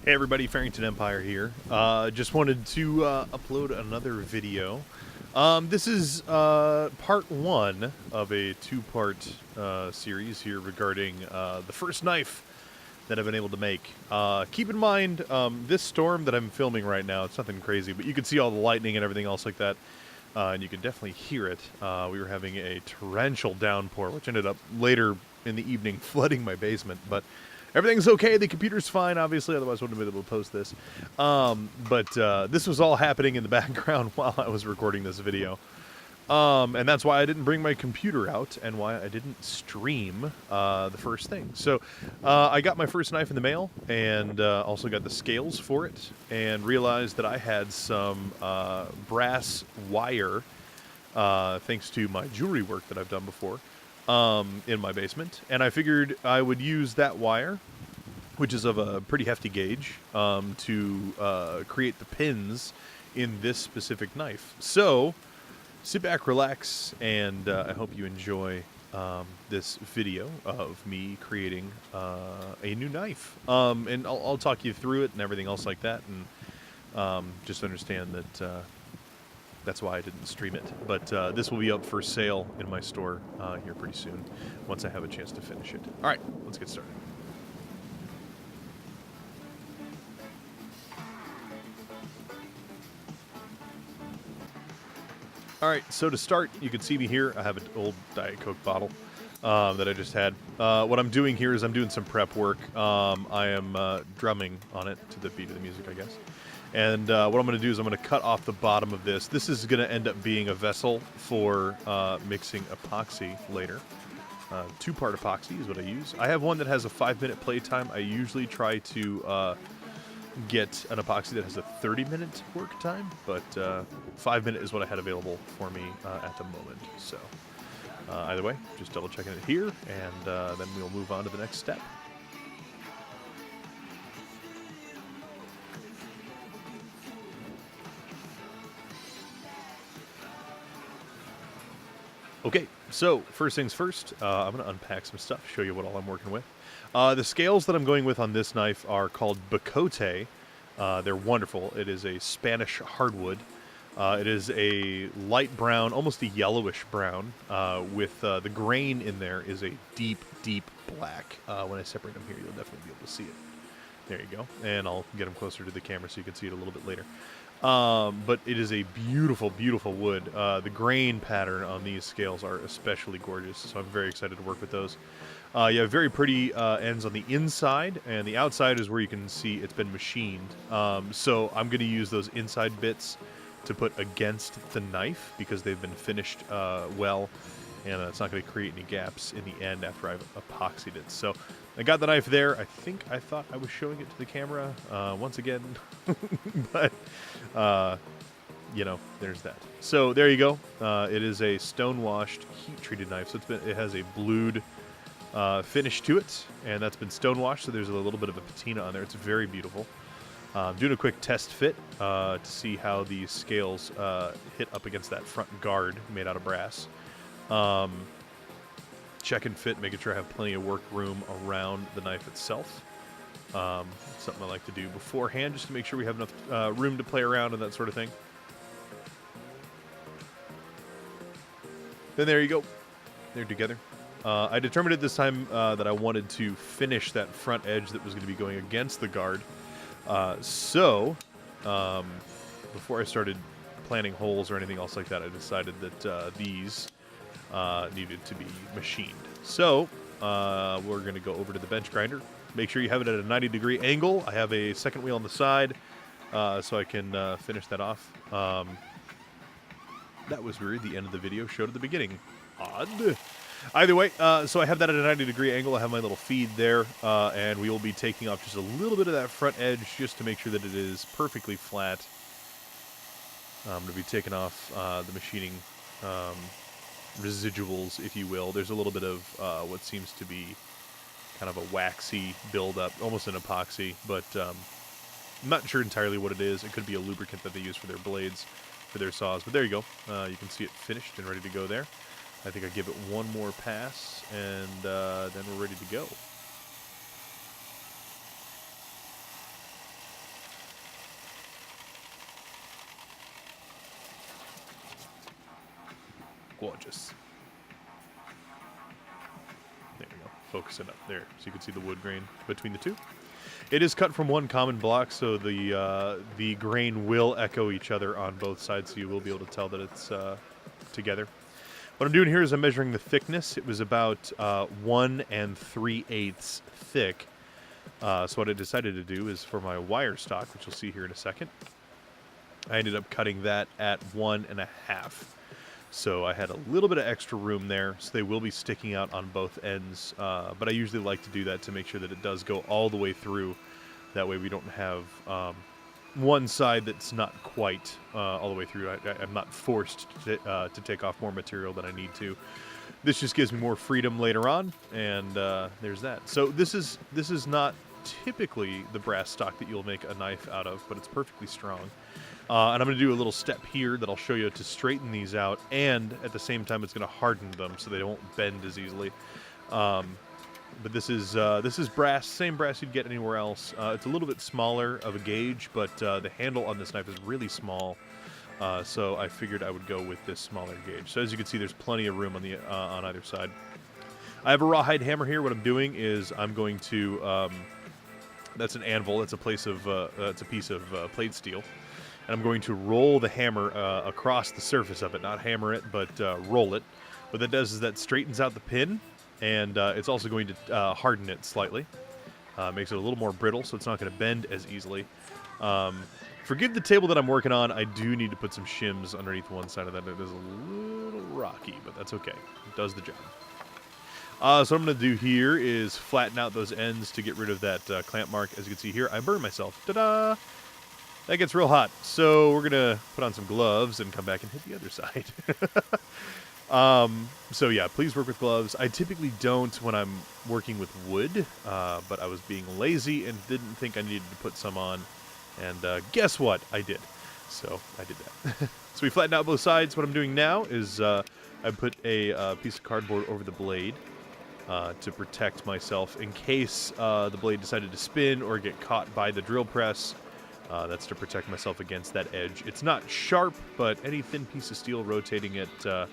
Hey everybody, Farrington Empire here. Just wanted to upload another video. This is part one of a two-part series here regarding the first knife that I've been able to make. Keep in mind, this storm that I'm filming right now, it's nothing crazy, but you can see all the lightning and everything else like that, and you can definitely hear it. We were having a torrential downpour, which ended up later in the evening flooding my basement, but everything's okay. The computer's fine, obviously, otherwise I wouldn't have been able to post this. But this was all happening in the background while I was recording this video. And that's why I didn't bring my computer out and why I didn't stream the first thing. So I got my first knife in the mail and also got the scales for it and realized that I had some brass wire, thanks to my jewelry work that I've done before, in my basement. And I figured I would use that wire, which is of a pretty hefty gauge, to create the pins in this specific knife. So sit back, relax, and I hope you enjoy this video of me creating a new knife. And I'll talk you through it and everything else like that, and just understand that that's why I didn't stream it. But this will be up for sale in my store here pretty soon, once I have a chance to finish it. All right, let's get started. Alright, so to start, you can see me here. I have an old Diet Coke bottle that I just had. What I'm doing here is I'm doing some prep work. I am drumming on it to the beat of the music, I guess. And what I'm going to do is I'm going to cut off the bottom of this. This is going to end up being a vessel for mixing epoxy later. Two-part epoxy is what I use. I have one that has a 5-minute playtime. I usually try to get an epoxy that has a 30-minute work time, but 5-minute is what I had available for me at the moment. So either way, just double checking it here, and then we'll move on to the next step. Okay, so first things first, I'm going to unpack some stuff, show you what all I'm working with. The scales that I'm going with on this knife are called Bacote. They're wonderful. It is a Spanish hardwood. It is a light brown, almost a yellowish brown, with the grain in there is a deep, deep black. When I separate them here, you'll definitely be able to see it. There you go. And I'll get them closer to the camera so you can see it a little bit later. But it is a beautiful, beautiful wood. The grain pattern on these scales are especially gorgeous, so I'm very excited to work with those. You have very pretty ends on the inside, and the outside is where you can see it's been machined. So I'm going to use those inside bits to put against the knife because they've been finished well, and it's not going to create any gaps in the end after I've epoxied it. So I got the knife there. I thought I was showing it to the camera once again, but you know, there's that. So there you go. It is a stone-washed, heat-treated knife. So it has a blued finish to it, and that's been stone-washed. So there's a little bit of a patina on there. It's very beautiful. Doing a quick test fit to see how these scales hit up against that front guard made out of brass. Check and fit, making sure I have plenty of work room around the knife itself. Something I like to do beforehand just to make sure we have enough room to play around and that sort of thing. Then there you go. They're together. I determined at this time that I wanted to finish that front edge that was going to be going against the guard. So before I started planning holes or anything else like that, I decided that these needed to be machined. So we're going to go over to the bench grinder. Make sure you have it at a 90-degree angle. I have a second wheel on the side so I can finish that off. That was weird. The end of the video showed at the beginning. Odd. Either way, so I have that at a 90-degree angle. I have my little feed there, and we will be taking off just a little bit of that front edge just to make sure that it is perfectly flat. I'm going to be taking off the machining residuals, if you will. There's a little bit of what seems to be kind of a waxy buildup, almost an epoxy, but I'm not sure entirely what it is. It could be a lubricant that they use for their blades, for their saws, but there you go. You can see it finished and ready to go there. I think I give it one more pass, and then we're ready to go. focus it up there, so you can see the wood grain between the two. It is cut from one common block, so the grain will echo each other on both sides, so you will be able to tell that it's together. What I'm doing here is I'm measuring the thickness. It was about 1 3/8 thick. So what I decided to do is for my wire stock, which you'll see here in a second, I ended up cutting that at 1 1/2. So I had a little bit of extra room there, so they will be sticking out on both ends. But I usually like to do that to make sure that it does go all the way through. That way we don't have one side that's not quite all the way through. I'm not forced to take off more material than I need to. This just gives me more freedom later on, and there's that. So this is not typically the brass stock that you'll make a knife out of, but it's perfectly strong. And I'm going to do a little step here that I'll show you to straighten these out, and at the same time it's going to harden them so they won't bend as easily. But this is brass, same brass you'd get anywhere else. It's a little bit smaller of a gauge, but the handle on this knife is really small. So I figured I would go with this smaller gauge. So as you can see, there's plenty of room on the on either side. I have a rawhide hammer here. What I'm doing is I'm going to that's an anvil. It's a piece of plate steel, and I'm going to roll the hammer across the surface of it, not hammer it, but roll it. What that does is that straightens out the pin, and it's also going to harden it slightly. Makes it a little more brittle, so it's not going to bend as easily. Forgive the table that I'm working on. I do need to put some shims underneath one side of that. It is a little rocky, but that's okay. It does the job. So what I'm going to do here is flatten out those ends to get rid of that clamp mark. As you can see here, I burned myself. Ta-da! That gets real hot. So we're going to put on some gloves and come back and hit the other side. So yeah, please work with gloves. I typically don't when I'm working with wood, but I was being lazy and didn't think I needed to put some on. And guess what? I did. So I did that. So we flattened out both sides. What I'm doing now is I put a piece of cardboard over the blade to protect myself in case the blade decided to spin or get caught by the drill press. That's to protect myself against that edge. It's not sharp, but any thin piece of steel rotating at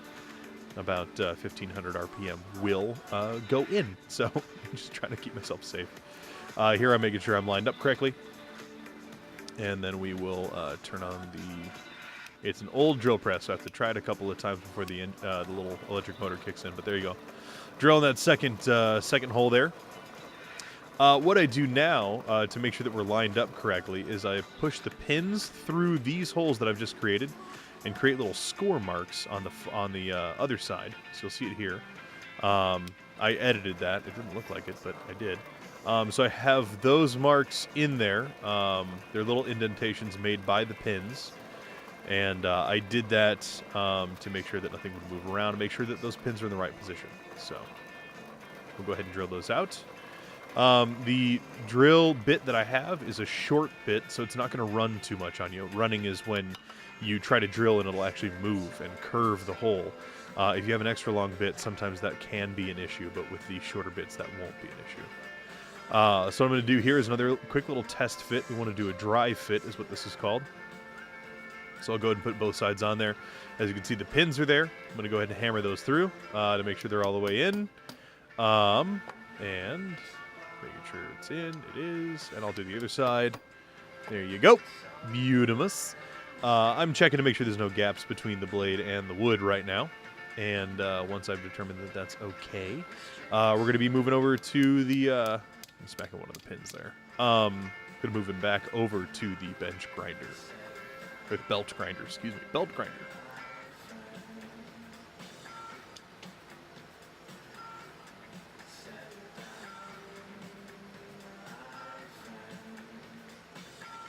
about 1500 RPM will go in. So I'm just trying to keep myself safe. Here I'm making sure I'm lined up correctly. And then we will turn on the... It's an old drill press, so I have to try it a couple of times before the little electric motor kicks in. But there you go. Drill in that second hole there. What I do now to make sure that we're lined up correctly is I push the pins through these holes that I've just created and create little score marks on the other side. So you'll see it here. I edited that. It didn't look like it, but I did. So I have those marks in there. They're little indentations made by the pins. And I did that to make sure that nothing would move around and make sure that those pins are in the right position. So we'll go ahead and drill those out. The drill bit that I have is a short bit, so it's not going to run too much on you. Running is when you try to drill and it'll actually move and curve the hole. If you have an extra long bit, sometimes that can be an issue, but with the shorter bits, that won't be an issue. So what I'm going to do here is another quick little test fit. We want to do a dry fit is what this is called. So I'll go ahead and put both sides on there. As you can see, the pins are there. I'm going to go ahead and hammer those through to make sure they're all the way in. And making sure it's in. It is. And I'll do the other side. There you go. Beautimous. I'm checking to make sure there's no gaps between the blade and the wood right now. And once I've determined that that's okay, we're going to be moving over to the... I'm smacking one of the pins there. Going to move him back over to the bench grinder. Or belt grinder, excuse me. Belt grinder.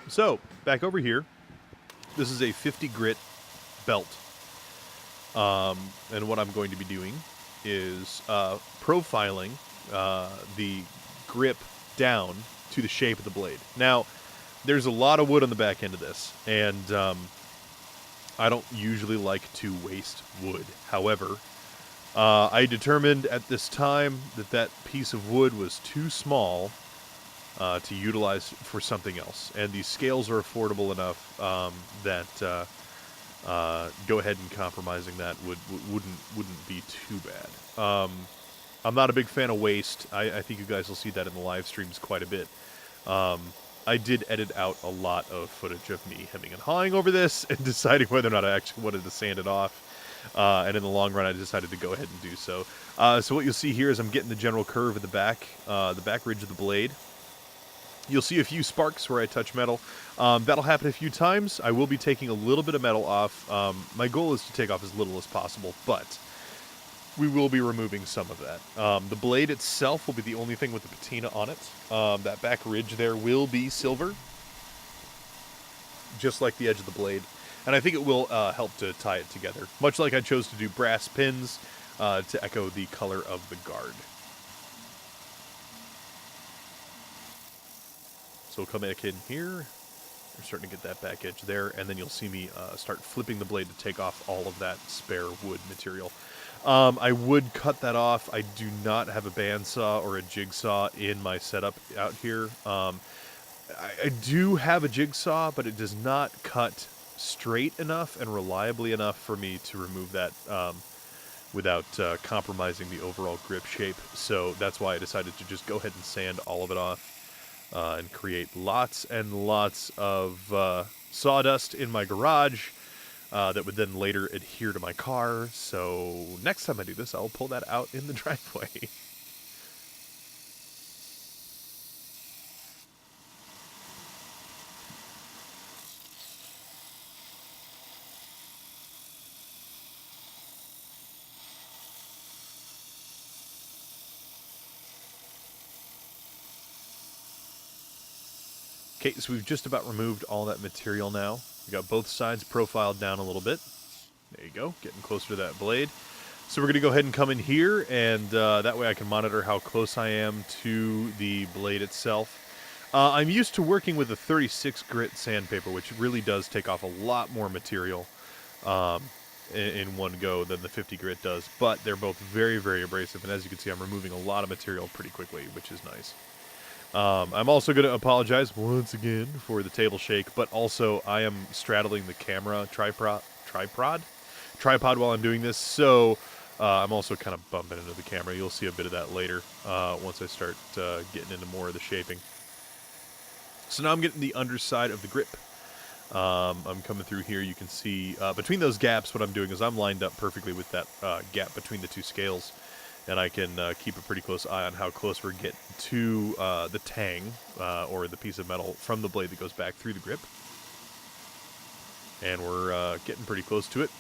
So, back over here. This is a 50 grit belt. And what I'm going to be doing is profiling the grip down to the shape of the blade. Now, there's a lot of wood on the back end of this, and I don't usually like to waste wood. However, I determined at this time that that piece of wood was too small to utilize for something else, and these scales are affordable enough that go ahead and compromising that wouldn't be too bad. I'm not a big fan of waste. I think you guys will see that in the live streams quite a bit. I did edit out a lot of footage of me hemming and hawing over this and deciding whether or not I actually wanted to sand it off. And in the long run, I decided to go ahead and do so. So what you'll see here is I'm getting the general curve of the back ridge of the blade. You'll see a few sparks where I touch metal. That'll happen a few times. I will be taking a little bit of metal off. My goal is to take off as little as possible, but we will be removing some of that. The blade itself will be the only thing with the patina on it. That back ridge there will be silver, just like the edge of the blade. And I think it will help to tie it together, much like I chose to do brass pins to echo the color of the guard. So we'll come back in here. We're starting to get that back edge there, and then you'll see me start flipping the blade to take off all of that spare wood material. I would cut that off. I do not have a bandsaw or a jigsaw in my setup out here. I do have a jigsaw, but it does not cut straight enough and reliably enough for me to remove that without compromising the overall grip shape. So that's why I decided to just go ahead and sand all of it off. And create lots and lots of sawdust in my garage that would then later adhere to my car. So next time I do this, I'll pull that out in the driveway. Okay, so we've just about removed all that material now. We got both sides profiled down a little bit. There you go, getting closer to that blade. So we're going to go ahead and come in here, and that way I can monitor how close I am to the blade itself. I'm used to working with a 36 grit sandpaper, which really does take off a lot more material in one go than the 50 grit does. But they're both very, very abrasive, and as you can see, I'm removing a lot of material pretty quickly, which is nice. I'm also going to apologize once again for the table shake, but also I am straddling the camera tripod while I'm doing this, so I'm also kind of bumping into the camera. You'll see a bit of that later once I start getting into more of the shaping. So now I'm getting the underside of the grip. I'm coming through here. You can see between those gaps, what I'm doing is I'm lined up perfectly with that gap between the two scales. And I can keep a pretty close eye on how close we're getting to the tang, or the piece of metal from the blade that goes back through the grip. And we're getting pretty close to it.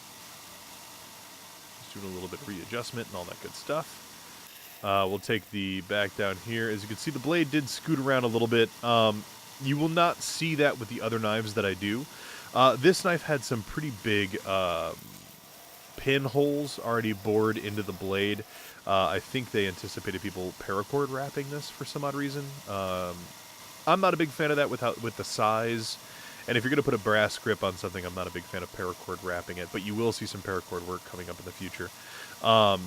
Just doing a little bit of readjustment and all that good stuff. We'll take the back down here. As you can see, the blade did scoot around a little bit. You will not see that with the other knives that I do. This knife had some pretty big pin holes already bored into the blade. I think they anticipated people paracord wrapping this for some odd reason. I'm not a big fan of that with the size. And if you're going to put a brass grip on something, I'm not a big fan of paracord wrapping it. But you will see some paracord work coming up in the future.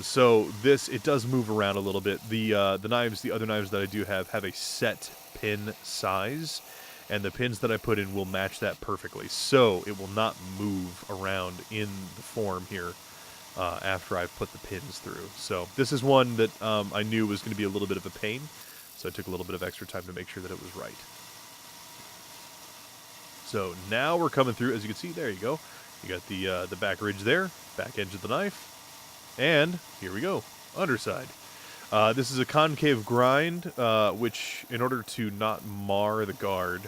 So it does move around a little bit. The other knives that I do have a set pin size. And the pins that I put in will match that perfectly. So it will not move around in the form here. After I've put the pins through. So this is one that I knew was going to be a little bit of a pain, so I took a little bit of extra time to make sure that it was right. So now we're coming through. As you can see, there you go. You got the back ridge there, back edge of the knife, and here we go, underside. This is a concave grind, which in order to not mar the guard,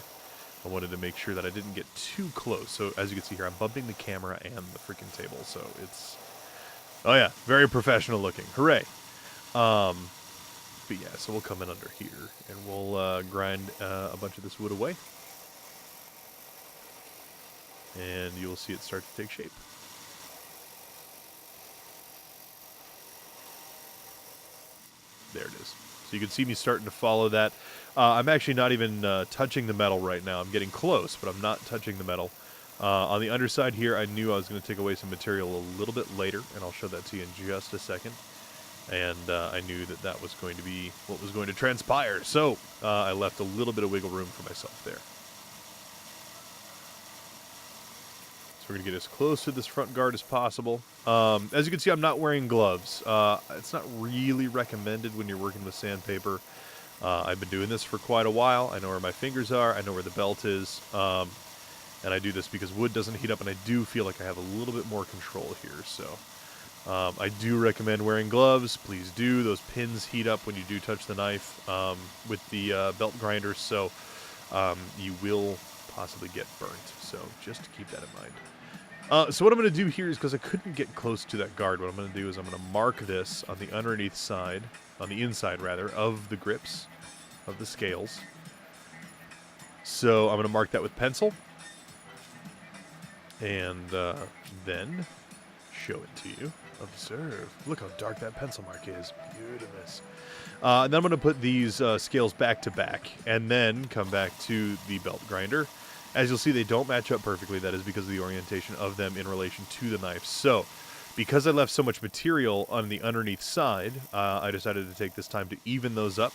I wanted to make sure that I didn't get too close. So as you can see here, I'm bumping the camera and the freaking table, so it's... Oh yeah, very professional looking. Hooray. But yeah, so we'll come in under here, and we'll grind a bunch of this wood away. And you'll see it start to take shape. There it is. So you can see me starting to follow that. I'm actually not even touching the metal right now. I'm getting close, but I'm not touching the metal. On the underside here, I knew I was going to take away some material a little bit later, and I'll show that to you in just a second. And I knew that was going to be what was going to transpire, so I left a little bit of wiggle room for myself there. So we're going to get as close to this front guard as possible. As you can see, I'm not wearing gloves. It's not really recommended when you're working with sandpaper. I've been doing this for quite a while. I know where my fingers are. I know where the belt is. And I do this because wood doesn't heat up, and I do feel like I have a little bit more control here. So I do recommend wearing gloves. Please do. Those pins heat up when you do touch the knife with the belt grinder, so you will possibly get burnt. So just keep that in mind. So what I'm going to do here is, because I couldn't get close to that guard, what I'm going to do is I'm going to mark this on the underneath side, on the inside rather, of the grips of the scales. So I'm going to mark that with pencil. And then show it to you. Observe. Look how dark that pencil mark is. Beautiful. And then I'm going to put these scales back to back, and then come back to the belt grinder. As you'll see, they don't match up perfectly. That is because of the orientation of them in relation to the knife. So, because I left so much material on the underneath side, I decided to take this time to even those up.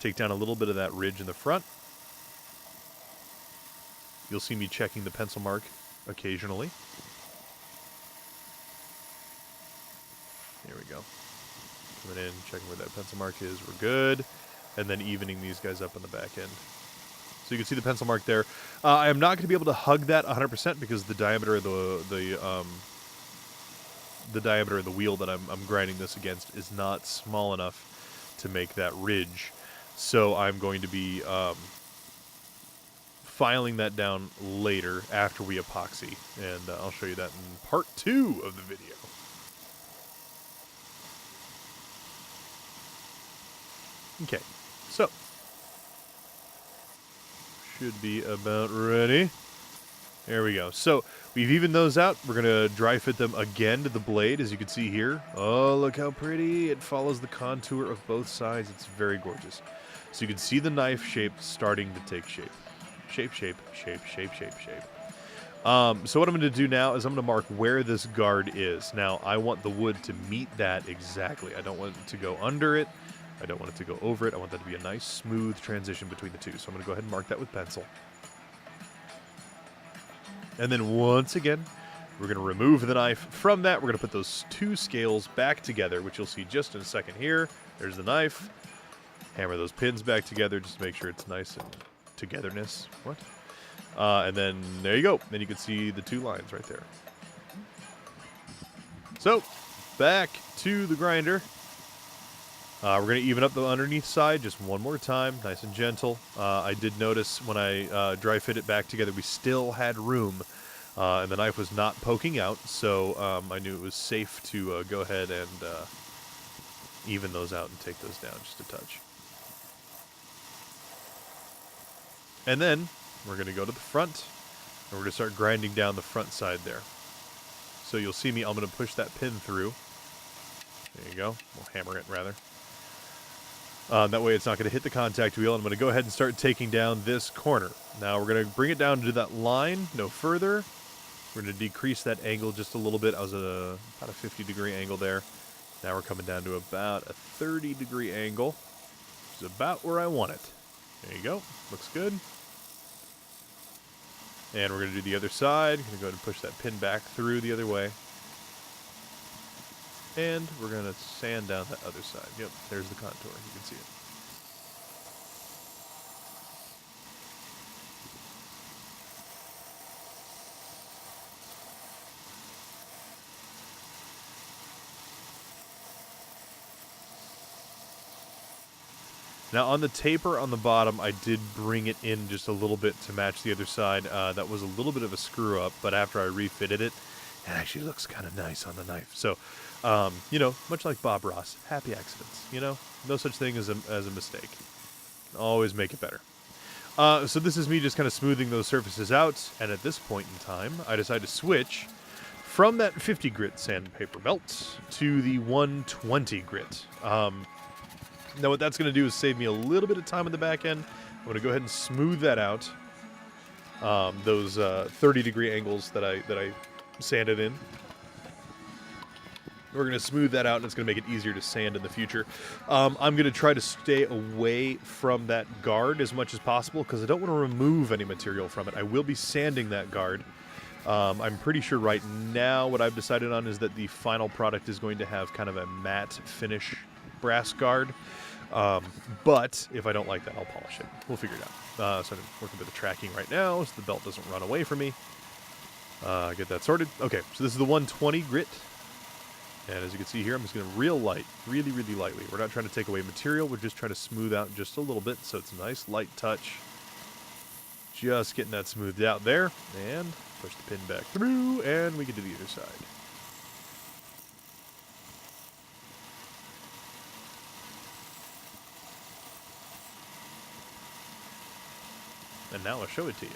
Take down a little bit of that ridge in the front. You'll see me checking the pencil mark occasionally. Here we go. Coming in, checking where that pencil mark is. We're good. And then evening these guys up on the back end. So you can see the pencil mark there. I am not going to be able to hug that 100% because the diameter of the diameter of the wheel that I'm grinding this against is not small enough to make that ridge. So I'm going to be filing that down later after we epoxy, and I'll show you that in part 2 of the video. Okay, so should be about ready. There we go. So we've evened those out. We're going to dry fit them again to the blade, as you can see here. Oh, look how pretty. It follows the contour of both sides. It's very gorgeous. So you can see the knife shape starting to take shape. Shape. So what I'm going to do now is I'm going to mark where this guard is. Now, I want the wood to meet that exactly. I don't want it to go under it. I don't want it to go over it. I want that to be a nice, smooth transition between the two. So I'm going to go ahead and mark that with pencil. And then once again, we're going to remove the knife from that. We're going to put those two scales back together, which you'll see just in a second here. There's the knife. Hammer those pins back together just to make sure it's nice and togetherness. What? And then there you go. Then you can see the two lines right there. So, back to the grinder. We're going to even up the underneath side just one more time, nice and gentle. I did notice when I dry fit it back together, we still had room, and the knife was not poking out, so I knew it was safe to go ahead and even those out and take those down just a touch. And then we're going to go to the front, and we're going to start grinding down the front side there. So you'll see me, I'm going to push that pin through. There you go. We'll hammer it, rather. That way it's not going to hit the contact wheel. I'm going to go ahead and start taking down this corner. Now we're going to bring it down to that line, no further. We're going to decrease that angle just a little bit. I was at about a 50-degree angle there. Now we're coming down to about a 30-degree angle, which is about where I want it. There you go. Looks good. And we're going to do the other side. Going to go ahead and push that pin back through the other way. And we're going to sand down that other side. Yep, there's the contour. You can see it. Now, on the taper on the bottom, I did bring it in just a little bit to match the other side. That was a little bit of a screw-up, but after I refitted it, it actually looks kind of nice on the knife. So, you know, much like Bob Ross, happy accidents, you know? No such thing as a mistake. Always make it better. So this is me just kind of smoothing those surfaces out, and at this point in time, I decided to switch from that 50 grit sandpaper belt to the 120 grit. Now what that's going to do is save me a little bit of time on the back end. I'm going to go ahead and smooth that out. Those 30-degree angles that I sanded in. We're going to smooth that out, and it's going to make it easier to sand in the future. I'm going to try to stay away from that guard as much as possible because I don't want to remove any material from it. I will be sanding that guard, I'm pretty sure right now what I've decided on is that the final product is going to have kind of a matte finish brass guard. But if I don't like that, I'll polish it. We'll figure it out. So I'm working with the tracking right now so the belt doesn't run away from me. Get that sorted. Okay, so this is the 120 grit. And as you can see here, I'm just going to really lightly. We're not trying to take away material. We're just trying to smooth out just a little bit so it's a nice light touch. Just getting that smoothed out there. And push the pin back through, and we can do the other side. And now I'll show it to you,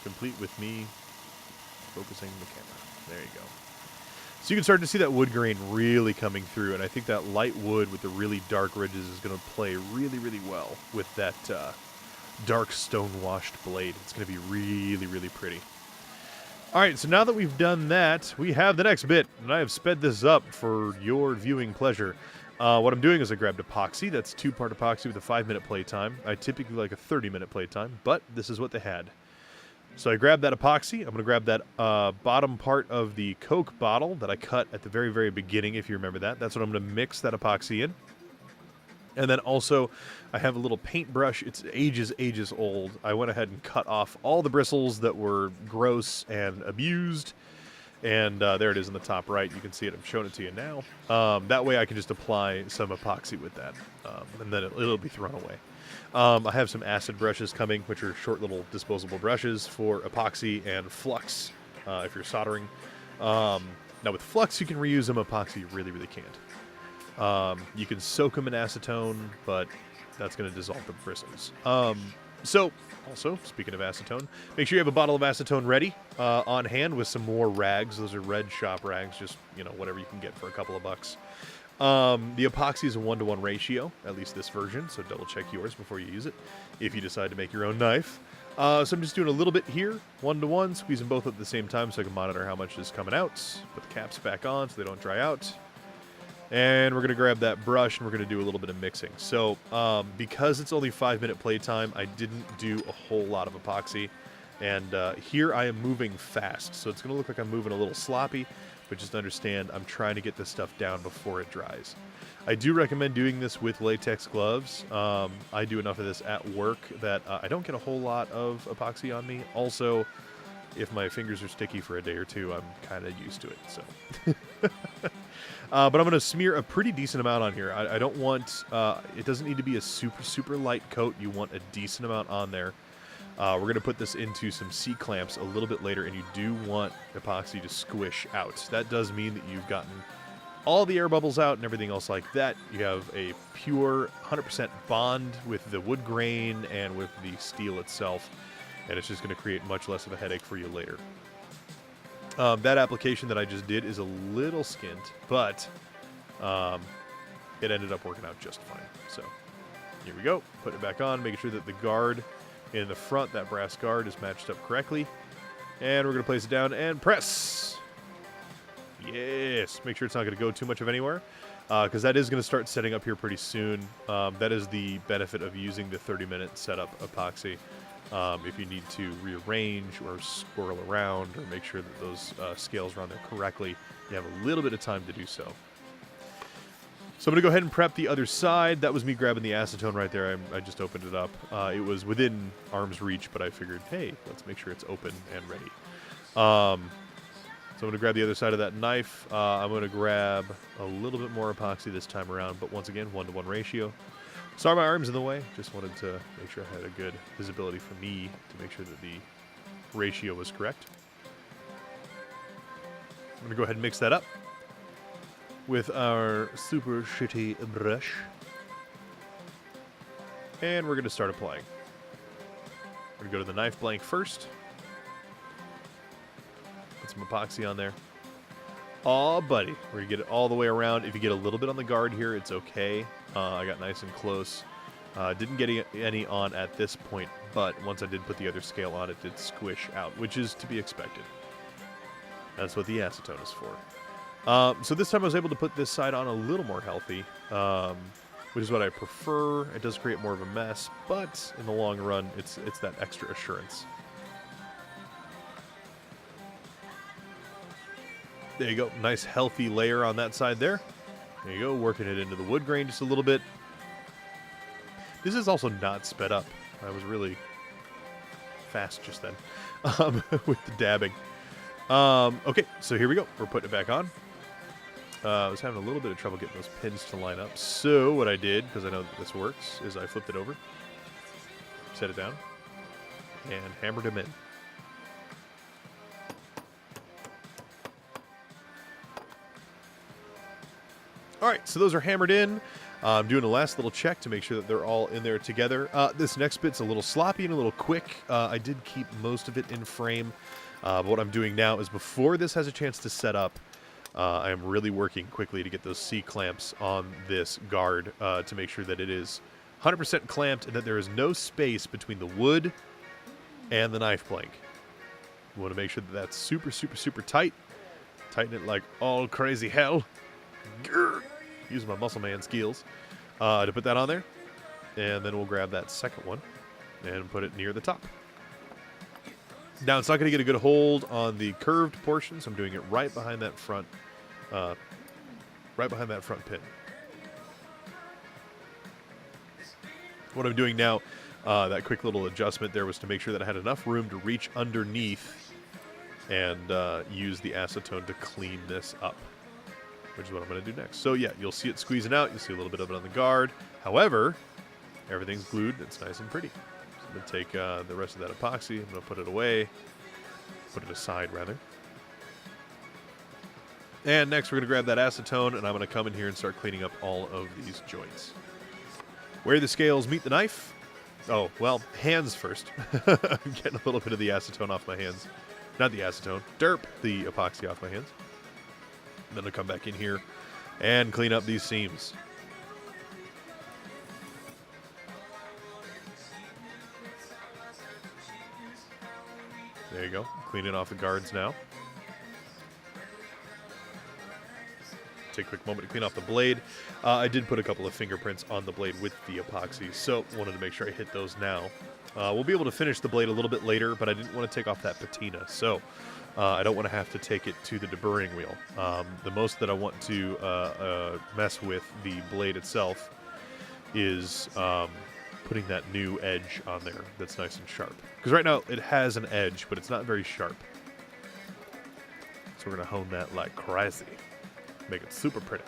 complete with me focusing the camera. There you go. So you can start to see that wood grain really coming through, and I think that light wood with the really dark ridges is going to play really well with that dark stone-washed blade. It's going to be really pretty. All right, so now that we've done that, we have the next bit, and I have sped this up for your viewing pleasure. What I'm doing is I grabbed epoxy. That's 2-part epoxy with a 5-minute playtime. I typically like a 30-minute playtime, but this is what they had. So I grabbed that epoxy. I'm going to grab that bottom part of the Coke bottle that I cut at the very beginning, if you remember that. That's what I'm going to mix that epoxy in. And then also, I have a little paintbrush. It's ages old. I went ahead and cut off all the bristles that were gross and abused. And there it is in the top right. You can see it. I'm showing it to you now. That way I can just apply some epoxy with that. And then it'll be thrown away. I have some acid brushes coming, which are short little disposable brushes for epoxy and flux if you're soldering. Now with flux, you can reuse them. Epoxy, you really can't. You can soak them in acetone, but that's going to dissolve the bristles. So, also, speaking of acetone, make sure you have a bottle of acetone ready on hand with some more rags. Those are red shop rags, just, you know, whatever you can get for a couple of bucks. The epoxy is a 1-to-1 ratio, at least this version, so double check yours before you use it, if you decide to make your own knife. So I'm just doing a little bit here, 1-to-1, squeezing both at the same time so I can monitor how much is coming out. Put the caps back on so they don't dry out. And we're going to grab that brush and we're going to do a little bit of mixing. So because it's only 5-minute playtime, I didn't do a whole lot of epoxy. And here I am moving fast, so it's going to look like I'm moving a little sloppy, but just understand I'm trying to get this stuff down before it dries. I do recommend doing this with latex gloves. I do enough of this at work that I don't get a whole lot of epoxy on me. Also, if my fingers are sticky for a day or two, I'm kind of used to it. So, but I'm going to smear a pretty decent amount on here. I don't want, it doesn't need to be a super light coat. You want a decent amount on there. We're going to put this into some C-clamps a little bit later, and you do want epoxy to squish out. That does mean that you've gotten all the air bubbles out and everything else like that. You have a pure 100% bond with the wood grain and with the steel itself, and it's just going to create much less of a headache for you later. That application that I just did is a little skint, but it ended up working out just fine. So here we go. Put it back on, making sure that the guard in the front, that brass guard, is matched up correctly. And we're going to place it down and press. Yes. Make sure it's not going to go too much of anywhere, because that is going to start setting up here pretty soon. That is the benefit of using the 30-minute setup epoxy. If you need to rearrange or swirl around or make sure that those scales are on there correctly, you have a little bit of time to do so. So I'm going to go ahead and prep the other side. That was me grabbing the acetone right there. I just opened it up. It was within arm's reach, but I figured, hey, let's make sure it's open and ready. So I'm going to grab the other side of that knife. I'm going to grab a little bit more epoxy this time around, but once again, 1-to-1 ratio. Sorry my arm's in the way. Just wanted to make sure I had a good visibility for me to make sure that the ratio was correct. I'm going to go ahead and mix that up with our super shitty brush. And we're going to start applying. We're going to go to the knife blank first. Put some epoxy on there. Aw, buddy. We're going to get it all the way around. If you get a little bit on the guard here, it's okay. I got nice and close. Didn't get any on at this point, but once I did put the other scale on, it did squish out, which is to be expected. That's what the acetone is for. So this time I was able to put this side on a little more healthy, which is what I prefer. It does create more of a mess, but in the long run, it's that extra assurance. There you go. Nice healthy layer on that side there. There you go. Working it into the wood grain just a little bit. This is also not sped up. I was really fast just then with the dabbing. Okay, so here we go. We're putting it back on. I was having a little bit of trouble getting those pins to line up. So what I did, because I know that this works, is I flipped it over, set it down, and hammered them in. All right, so those are hammered in. I'm doing a last little check to make sure that they're all in there together. This next bit's a little sloppy and a little quick. I did keep most of it in frame. But what I'm doing now is before this has a chance to set up, I am really working quickly to get those C-clamps on this guard to make sure that it is 100% clamped and that there is no space between the wood and the knife plank. We want to make sure that that's super, super, super tight. Tighten it like all crazy hell. Grr. Using my muscle man skills to put that on there. And then we'll grab that second one and put it near the top. Now, it's not going to get a good hold on the curved portion, so I'm doing it right behind that front pin. What I'm doing now, that quick little adjustment there was to make sure that I had enough room to reach underneath and use the acetone to clean this up, which is what I'm going to do next. So yeah, you'll see it squeezing out. You'll see a little bit of it on the guard. However, everything's glued. It's nice and pretty. So I'm going to take the rest of that epoxy. I'm going to put it away. Put it aside, rather. And next we're going to grab that acetone, and I'm going to come in here and start cleaning up all of these joints. Where the scales meet the knife. Oh, well, hands first. I'm getting a little bit of the acetone off my hands. Not the acetone. Derp. The epoxy off my hands. And then I'll come back in here and clean up these seams. There you go. Cleaning off the guards now. Take a quick moment to clean off the blade. I did put a couple of fingerprints on the blade with the epoxy, so wanted to make sure I hit those now. We'll be able to finish the blade a little bit later, but I didn't want to take off that patina, so I don't want to have to take it to the deburring wheel. The most that I want to mess with the blade itself is putting that new edge on there that's nice and sharp. Because right now it has an edge, but it's not very sharp. So we're going to hone that like crazy. Make it super pretty.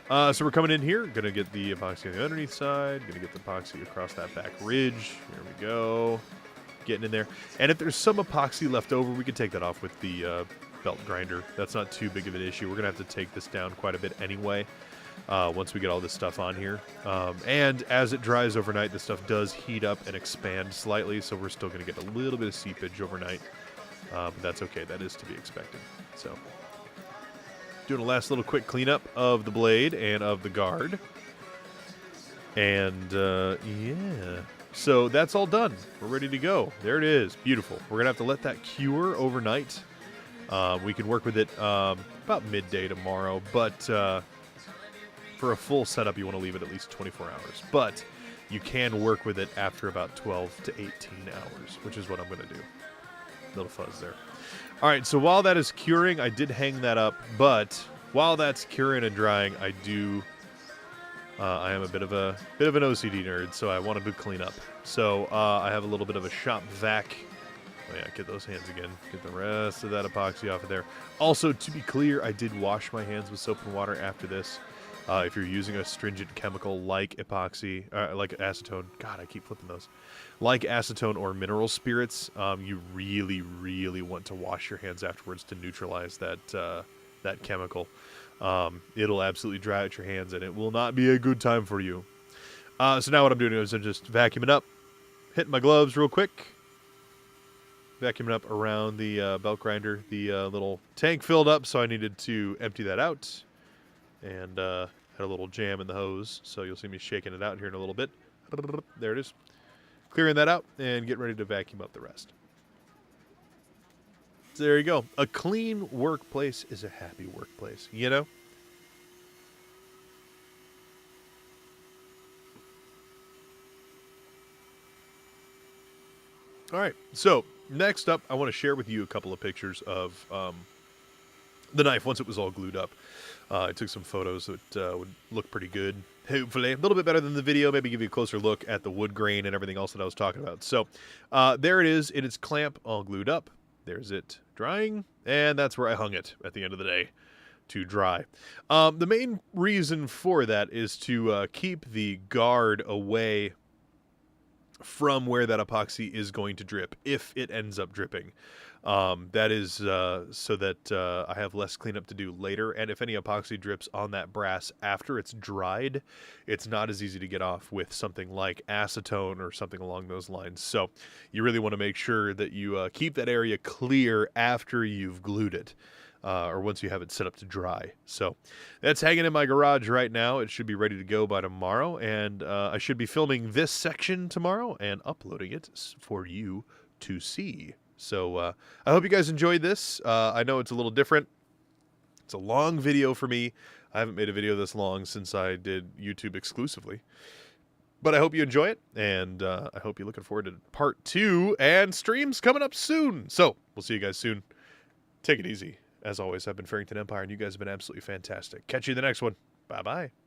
So we're coming in here. Going to get the epoxy on the underneath side. Going to get the epoxy across that back ridge. Here we go. Getting in there. And if there's some epoxy left over, we can take that off with the belt grinder. That's not too big of an issue. We're going to have to take this down quite a bit anyway once we get all this stuff on here. And as it dries overnight, this stuff does heat up and expand slightly, so we're still going to get a little bit of seepage overnight. But that's okay. That is to be expected. So doing a last little quick cleanup of the blade and of the guard. And yeah. So that's all done. We're ready to go. There it is. Beautiful. We're going to have to let that cure overnight. We can work with it about midday tomorrow, but for a full setup, you want to leave it at least 24 hours. But you can work with it after about 12 to 18 hours, which is what I'm going to do. Little fuzz there. All right, so while that is curing, I did hang that up, but while that's curing and drying, I am a bit of an OCD nerd, so I wanted to clean up. So I have a little bit of a shop vac. Oh yeah, get those hands again. Get the rest of that epoxy off of there. Also, to be clear, I did wash my hands with soap and water after this. If you're using a stringent chemical like epoxy, like acetone, God, I keep flipping those. Like acetone or mineral spirits, you really, really want to wash your hands afterwards to neutralize that chemical. It'll absolutely dry out your hands, and it will not be a good time for you. So now what I'm doing is I'm just vacuuming up, hitting my gloves real quick, vacuuming up around the belt grinder. The little tank filled up, so I needed to empty that out, and had a little jam in the hose, so you'll see me shaking it out here in a little bit. There it is. Clearing that out and getting ready to vacuum up the rest. So there you go. A clean workplace is a happy workplace, you know? All right, so next up, I want to share with you a couple of pictures of the knife once it was all glued up. I took some photos that would look pretty good. Hopefully, a little bit better than the video. Maybe give you a closer look at the wood grain and everything else that I was talking about. So there it is in its clamp, all glued up. There's it drying, and that's where I hung it at the end of the day to dry. The main reason for that is to keep the guard away from where that epoxy is going to drip, if it ends up dripping. That is so that I have less cleanup to do later, and if any epoxy drips on that brass after it's dried, it's not as easy to get off with something like acetone or something along those lines. So you really want to make sure that you keep that area clear after you've glued it. Or once you have it set up to dry. So that's hanging in my garage right now. It should be ready to go by tomorrow, and I should be filming this section tomorrow and uploading it for you to see. So I hope you guys enjoyed this. I know it's a little different. It's a long video for me. I haven't made a video this long since I did YouTube exclusively. But I hope you enjoy it, and I hope you're looking forward to part 2 and streams coming up soon. So we'll see you guys soon. Take it easy. As always, I've been Farrington Empire, and you guys have been absolutely fantastic. Catch you in the next one. Bye-bye.